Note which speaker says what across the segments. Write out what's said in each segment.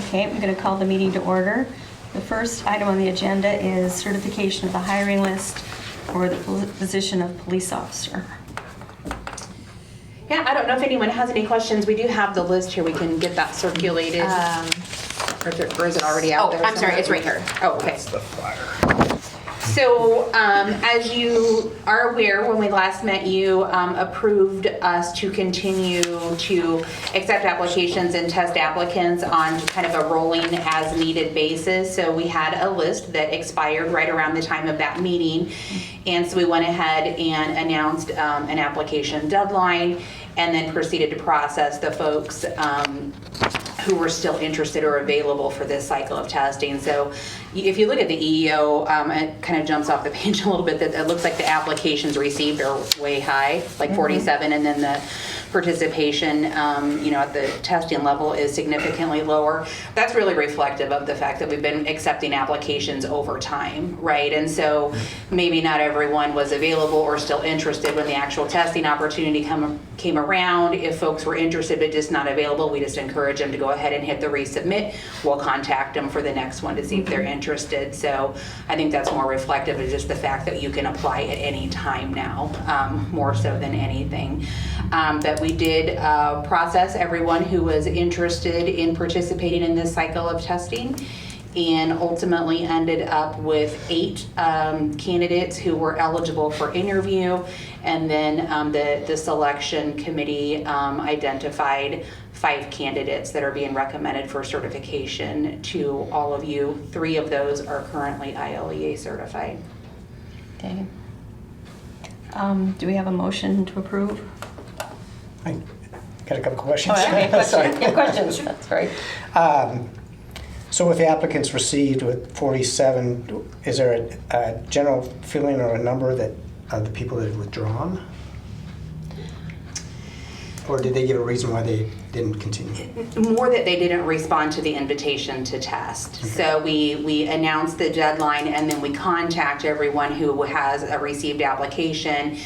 Speaker 1: Okay, I'm going to call the meeting to order. The first item on the agenda is certification of the hiring list for the position of police officer.
Speaker 2: Yeah, I don't know if anyone has any questions. We do have the list here. We can get that circulated. Or is it already out there?
Speaker 3: I'm sorry, it's right here.
Speaker 2: Oh, okay.
Speaker 4: That's the flyer.
Speaker 2: So, as you are aware, when we last met, you approved us to continue to accept applications and test applicants on kind of a rolling as needed basis. So we had a list that expired right around the time of that meeting. And so we went ahead and announced an application deadline and then proceeded to process the folks who were still interested or available for this cycle of testing. So if you look at the EEO, it kind of jumps off the page a little bit that it looks like the applications received are way high, like 47, and then the participation, at the testing level is significantly lower. That's really reflective of the fact that we've been accepting applications over time, right? And so maybe not everyone was available or still interested when the actual testing opportunity came around. If folks were interested but just not available, we just encourage them to go ahead and hit the resubmit. We'll contact them for the next one to see if they're interested. So I think that's more reflective of just the fact that you can apply at any time now, more so than anything. But we did process everyone who was interested in participating in this cycle of testing, and ultimately ended up with 8 candidates who were eligible for interview. And then the selection committee identified 5 candidates that are being recommended for certification to all of you. 3 of those are currently ILEA certified.
Speaker 1: Okay. Do we have a motion to approve?
Speaker 4: I got a couple questions.
Speaker 1: Oh, okay,
Speaker 4: Sorry.
Speaker 1: questions. That's right.
Speaker 4: So with the applicants received with 47, is there a general feeling or a number that of the people that have withdrawn? Or did they give a reason why they didn't continue?
Speaker 2: More that they didn't respond to the invitation to test. Okay. So we announced the deadline, and then we contact everyone who has a received application,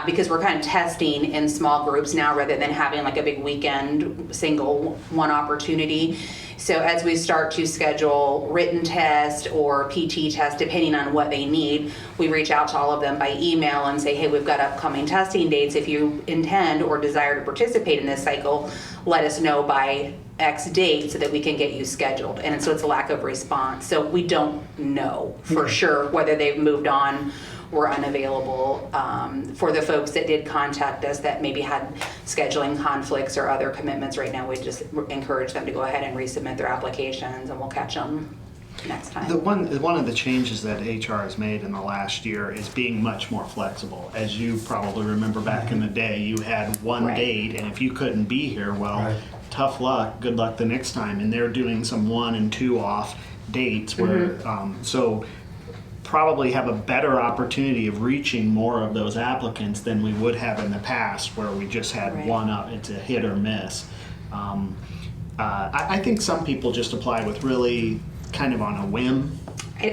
Speaker 2: because we're kind of testing in small groups now rather than having like a big weekend single one opportunity. So as we start to schedule written test or PT test, depending on what they need, we reach out to all of them by email and say, hey, we've got upcoming testing dates. If you intend or desire to participate in this cycle, let us know by X date so that we can get you scheduled. And so it's a lack of response. So we don't know for sure whether they've moved on or unavailable. For the folks that did contact us that maybe had scheduling conflicts or other commitments right now, we just encourage them to go ahead and resubmit their applications, and we'll catch them next time.
Speaker 5: One of the changes that HR has made in the last year is being much more flexible. As you probably remember back in the day, you had one
Speaker 2: Right.
Speaker 5: date, and if you couldn't be here, well,
Speaker 4: Right.
Speaker 5: tough luck, good luck the next time. And they're doing some 1 and 2 off dates where, so probably have a better opportunity of reaching more of those applicants than we would have in the past, where we just had
Speaker 2: Right.
Speaker 5: one up. It's a hit or miss. I think some people just apply with really kind of on a whim,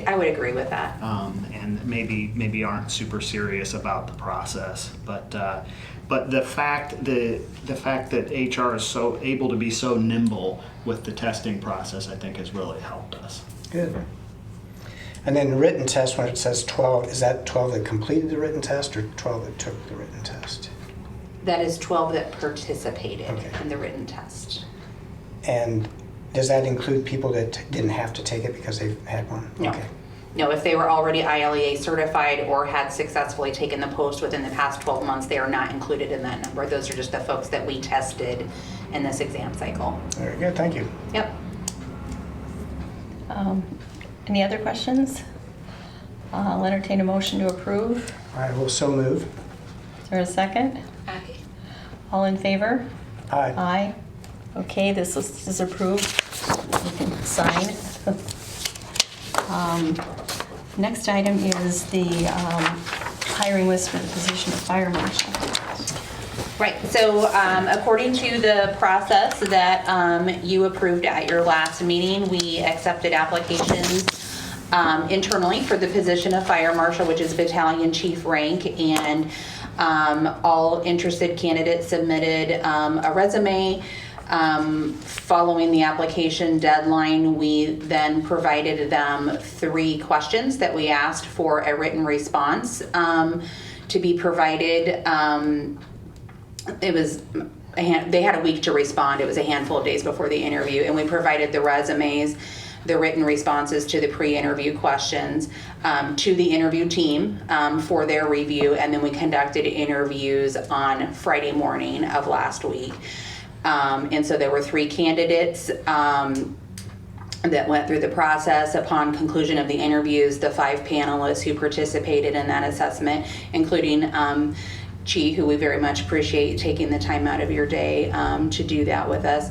Speaker 2: I would agree with that.
Speaker 5: and maybe aren't super serious about the process. But the fact that HR is so able to be so nimble with the testing process, I think, has really helped us.
Speaker 4: Good. And then the written test, when it says 12, is that 12 that completed the written test or 12 that took the written test?
Speaker 2: That is 12 that participated
Speaker 4: Okay.
Speaker 2: in the written test.
Speaker 4: And does that include people that didn't have to take it because they've had one?
Speaker 2: No.
Speaker 4: Okay.
Speaker 2: No, if they were already ILEA certified or had successfully taken the post within the past 12 months, they are not included in that number. Those are just the folks that we tested in this exam cycle.
Speaker 4: Very good, thank you.
Speaker 2: Yep.
Speaker 1: Any other questions? I'll entertain a motion to approve.
Speaker 4: I will so move.
Speaker 1: Is there a second? All in favor?
Speaker 4: Aye.
Speaker 1: Aye. Okay, this list is approved. You can sign. Next item is the hiring list for the position of fire marshal.
Speaker 2: Right, so according to the process that you approved at your last meeting, we accepted applications internally for the position of fire marshal, which is battalion chief rank, and all interested candidates submitted a resume. Following the application deadline, we then provided them 3 questions that we asked for a written response to be provided. It was they had a week to respond. It was a handful of days before the interview, and we provided the resumes, the written responses to the pre-interview questions to the interview team for their review, and then we conducted interviews on Friday morning of last week. And so there were 3 candidates that went through the process. Upon conclusion of the interviews, the 5 panelists who participated in that assessment, including Chi, who we very much appreciate taking the time out of your day to do that with us.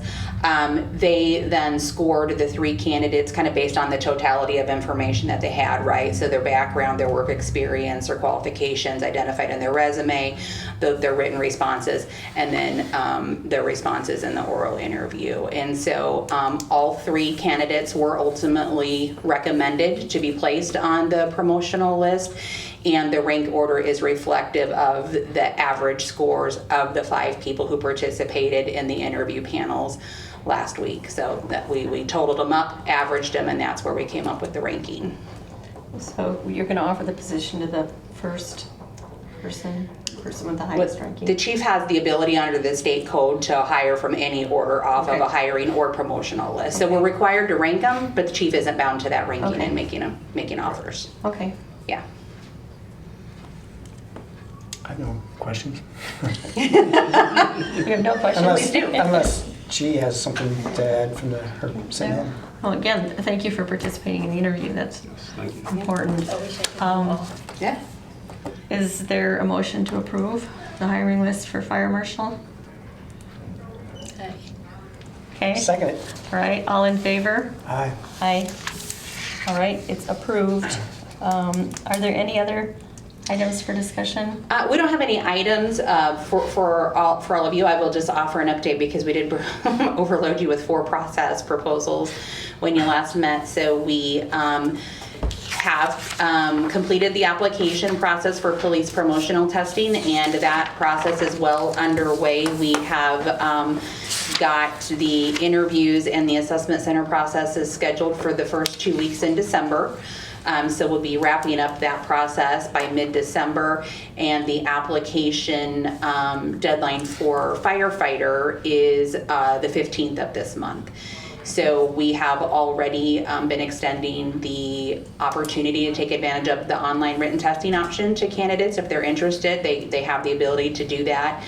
Speaker 2: They then scored the 3 candidates kind of based on the totality of information that they had, right? So their background, their work experience, their qualifications identified in their resume, their written responses, and then their responses in the oral interview. And so all 3 candidates were ultimately recommended to be placed on the promotional list. And the rank order is reflective of the average scores of the 5 people who participated in the interview panels last week. So that we totaled them up, averaged them, and that's where we came up with the ranking.
Speaker 1: So you're going to offer the position to the first person with the highest ranking?
Speaker 2: The chief has the ability under the state code to hire from any order off of
Speaker 1: Okay.
Speaker 2: a hiring or promotional list. So we're required to rank them, but the chief isn't bound to that ranking
Speaker 1: Okay.
Speaker 2: and making offers.
Speaker 1: Okay.
Speaker 2: Yeah.
Speaker 4: I have no questions.
Speaker 1: You have no questions?
Speaker 4: Unless,
Speaker 2: do.
Speaker 4: unless G has something to add from her sitting in.
Speaker 1: Well, again, thank you for participating in the interview. That's
Speaker 3: Thank you.
Speaker 1: important.
Speaker 2: Yeah.
Speaker 1: Is there a motion to approve the hiring list for fire marshal? Okay.
Speaker 4: Second it.
Speaker 1: All right, all in favor?
Speaker 4: Aye.
Speaker 1: Aye. All right, it's approved. Are there any other items for discussion?
Speaker 2: We don't have any items for all of you. I will just offer an update because we did overload you with 4 process proposals when you last met. So we have completed the application process for police promotional testing, and that process is well underway. We have got the interviews and the assessment center processes scheduled for the first 2 weeks in December. So we'll be wrapping up that process by mid-December, and the application deadline for firefighter is the 15th of this month. So we have already been extending the opportunity to take advantage of the online written testing option to candidates. If they're interested, they have the ability to do that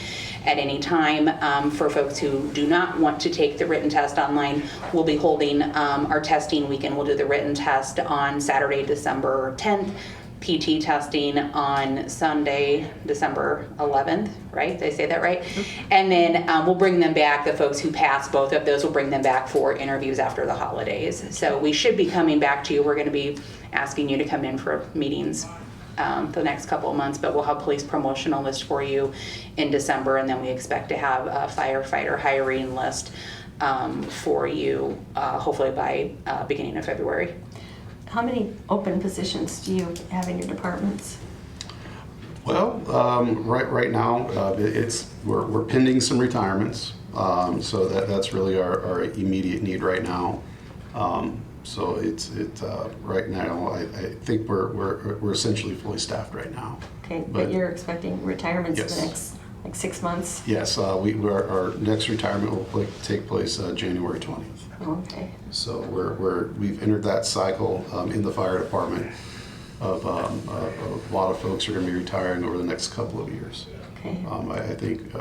Speaker 2: at any time. For folks who do not want to take the written test online, we'll be holding our testing weekend. We'll do the written test on Saturday, December 10th, PT testing on Sunday, December 11th, right? Did I say that right? And then we'll bring them back, the folks who pass both of those, we'll bring them back for interviews after the holidays. So we should be coming back to you. We're gonna be asking you to come in for meetings for the next couple of months, but we'll have police promotional list for you in December, and then we expect to have a firefighter hiring list for you, hopefully by beginning of February.
Speaker 1: How many open positions do you have in your departments?
Speaker 3: Well, right now, we're pending some retirements, so that's really our immediate need right now. So right now, I think we're essentially fully staffed right now.
Speaker 1: Okay, but you're expecting retirements in the
Speaker 3: Yes.
Speaker 1: next, like 6 months?
Speaker 3: Yes, our next retirement will take place January 20th.
Speaker 1: Okay.
Speaker 3: So we've entered that cycle in the fire department of a lot of folks are going to be retiring over the next couple of years.
Speaker 1: Okay.
Speaker 3: I think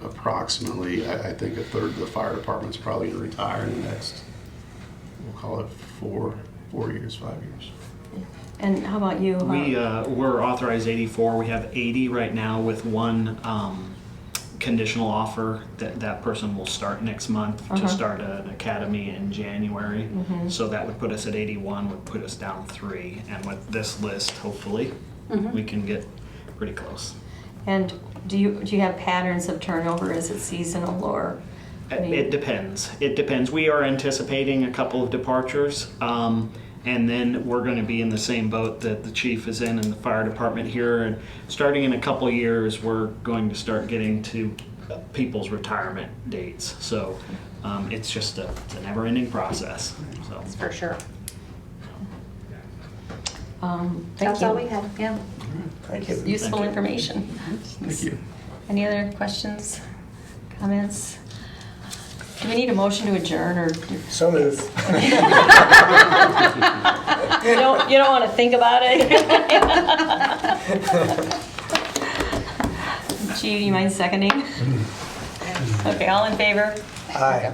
Speaker 3: approximately, I think a third of the fire department's probably going to retire in the next, we'll call it 4 years, 5 years.
Speaker 1: And how about you?
Speaker 5: We're authorized 84. We have 80 right now with one conditional offer that person will start next month to start an academy in January. So that would put us at 81, would put us down 3. And with this list, hopefully, we can get pretty close.
Speaker 1: And do you have patterns of turnover? Is it seasonal or?
Speaker 5: It depends. It depends. We are anticipating a couple of departures. And then we're going to be in the same boat that the chief is in the fire department here. And starting in a couple of years, we're going to start getting to people's retirement dates. So it's just it's a never-ending process. So.
Speaker 2: For sure.
Speaker 1: Thank
Speaker 2: That's all we
Speaker 1: you.
Speaker 2: had, yeah.
Speaker 4: Thank you.
Speaker 1: Useful
Speaker 5: Thank you.
Speaker 1: information.
Speaker 3: Thank you.
Speaker 1: Any other questions, comments? Do we need a motion to adjourn, or
Speaker 4: So moved.
Speaker 1: you don't want to think about it? Gee, do you mind seconding? Okay, all in favor?
Speaker 4: Aye.